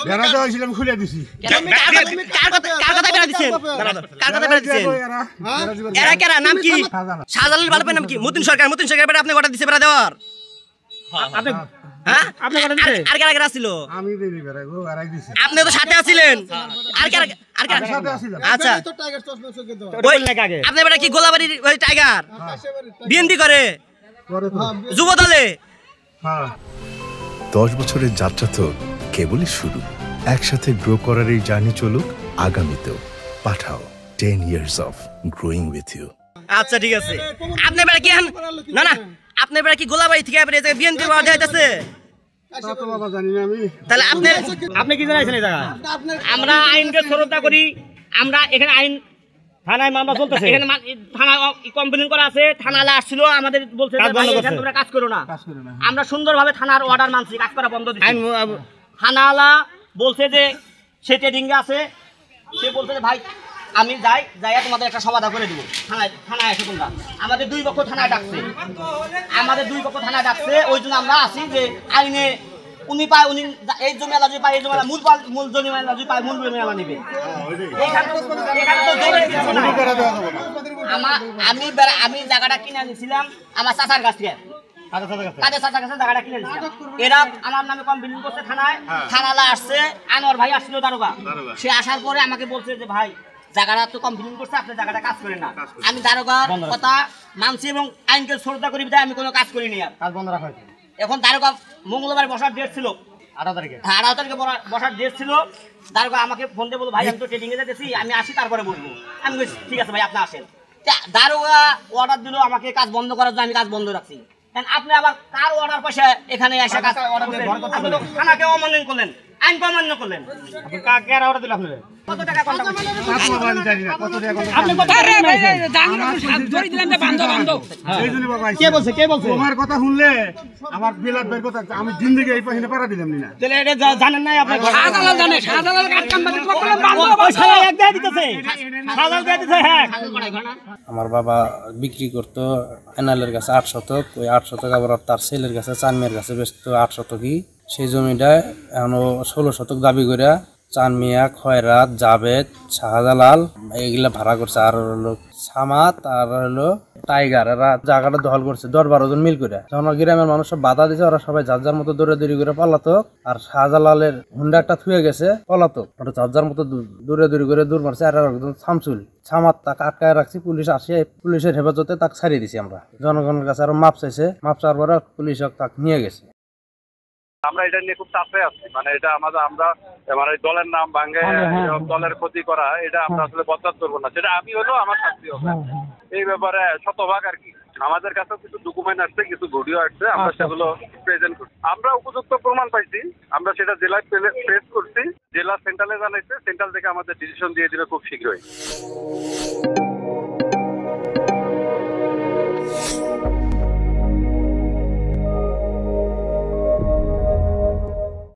বেড়া দেওয়া হয়েছিল আমি খুলে দিছি। কার কথা বেড়া দিচ্ছেন? কার কথা বেড়া দিচ্ছেন? এরা কারা? নাম কি? শাহজালালের বাড়ির নাম কি? মতিন সরকার বেড়া আপনি অর্ডার দিছে বেড়া দেওয়ার? আপনি হ্যাঁ আপনি অর্ডার দিছে? আর কারা ছিল? আমি দেইনি বেড়া গো, আরাই দিছি। আপনি তো সাথে আছিলেন। আর কারা সাথে আছিলাম। আচ্ছা তো টাইগার চশমা চোখে দাও। ওই আগে আপনি বেড়া কি গোলাবাড়ির ওই টাইগার? বিএনপি করে তো যুব দলে। হ্যাঁ 10 বছরের যাত্রা তো কেবলই শুরু। একসাথে গ্রো করার এই জার্নি চলুক আগামীতেও। পাঠাও 10 years of growing with you। আচ্ছা ঠিক আছে। আপনি বেড়া কি না আপনি বেড়া কি গোলাবাড়ি থেকে এই জায়গায় বিএনপি ওয়ার্ড যাইতেছে? তা তো বাবা জানি না আমি। তাহলে আপনি কি জানাইছেন এই জায়গা? আমরা আইনকে শ্রদ্ধা করি। আমরা এখানে আইন থানায় মামলা চলতেছে। এখানে থানা কমপ্লেইন করা আছে। থানালা আসছিল আমাদের বলছে যে ভাই এখানে তোমরা কাজ করো না। আমরা সুন্দরভাবে থানার অর্ডার মানছি, কাজ করা বন্ধ দিছি। থানালা বলছে যে সে ট্রেডিং এ আছে। সে বলছে যে ভাই আমি যাইয়া তোমাদের একটা সমাধান করে দিব। থানায় এসে তোমরা আমাদের দুই পক্ষ থানায় ডাকছে। ওই জন্য আমরা আছি যে আইনে উনি এই জমি আলা যদি পায় এই জমি মূল জমি আলা যদি পায় মূল জমি আলা নিবে। আমি জায়গাটা কিনে নিয়েছিলাম আমার চাচার কাছ থেকে। জায়গাটা কিনে নিয়েছিলাম। এরা আমার নামে কমপ্লেইন করছে থানায়। থানালা আসছে, আনোয়ার ভাই আসছিল দারোগা। সে আসার পরে আমাকে বলছে যে ভাই জায়গাটা তো কমপ্লেইন করছে, আপনি জায়গাটা কাজ করেন না। আমি দারোগার কথা মানছি এবং আইনকে শ্রদ্ধা করি বিধায় আমি কোনো কাজ করিনি। আর কাজ বন্ধ রাখা হয়েছে। এখন দারোগা মঙ্গলবার বসার ডেট ছিল, 18 তারিখে বসার ডেট ছিল। দারোগা আমাকে ফোন দিয়ে বলবো ভাই আমি তো ট্রেডিং এ যেতেছি, আমি আসি তারপরে বলবো। আমি বলছি ঠিক আছে ভাই আপনি আসেন। দারোগা অর্ডার দিল আমাকে কাজ বন্ধ করার জন্য, আমি কাজ বন্ধ রাখছি। আপনি আবার কার অর্ডার পয়সা এখানে এসে কাজ আপনি তো থানাকে অমান্য করলেন, আইনকে অমান্য করলেন। কাকে অর্ডার দিল আপনাদের? কত টাকা কন্ট্রাক্ট করছেন? কত টাকা আপনি কত ধরে দিলেন যে বান্ধব এইজন্য বাবা কে বলছে তোমার কথা শুনলে আমার বিলাত বের কথা আমি জিন্দেগি এই পয়সা পারা দিলাম না। তাহলে এটা জানেন না আপনি? শাহজালাল জানে, শাহজালাল কাট কামবাদি করলেন বান্ধব ওই শালা এক দিয়ে দিতেছে। শাহজালাল দিয়ে দিতেছে। হ্যাঁ আমার বাবা বিক্রি করতো এনালের কাছে 8 শতক। ওই 8 শতক আবার তার ছেলের কাছে চানমিয়ার কাছে বেচতো 8 শতকই। সেই জমিটা এখনো 16 শতক দাবি করে চানমিয়া, খয়রাত, জাবেদ, শাহজালাল এইগুলা ভাড়া করছে। আর হলো সামাত আর হলো টাইগার, এরা জায়গাটা দখল করছে 10-12 জন মিল করে। যখন গ্রামের মানুষ সব বাধা দিছে, ওরা সবাই যার যার মতো দৌড়াদৌড়ি করে পালাতক। আর শাহজালালের হুন্ডা একটা থুয়ে গেছে পলাতক, ওটা যার যার মতো দৌড়াদৌড়ি করে দূর মারছে। আর একজন শামসুল সামাত তাকে আটকায় রাখছি। পুলিশ আসে, পুলিশের হেফাজতে তাকে ছাড়িয়ে দিছি আমরা। জনগণের কাছে আরো মাপ চাইছে, মাপ চাওয়ার পরে পুলিশ তাকে নিয়ে গেছে। আমরা এটা নিয়ে খুব চাপে আছি। মানে এটা আমরা মানে দলের নাম ভাঙে দলের ক্ষতি করা, এটা আমরা আসলে বরদাস্ত করবো না। সেটা আমি হলো আমার শাস্তি হবে। এই ব্যাপারে শতভাগ আর কি আমাদের কাছে কিছু ডকুমেন্ট আসছে, কিছু ভিডিও আসছে, আমরা সেগুলো প্রেজেন্ট করছি। আমরা উপযুক্ত প্রমাণ পাইছি, আমরা সেটা জেলায় প্রেস করছি। জেলা সেন্ট্রালে জানাইছে, সেন্ট্রাল থেকে আমাদের ডিসিশন দিয়ে দিবে খুব শীঘ্রই।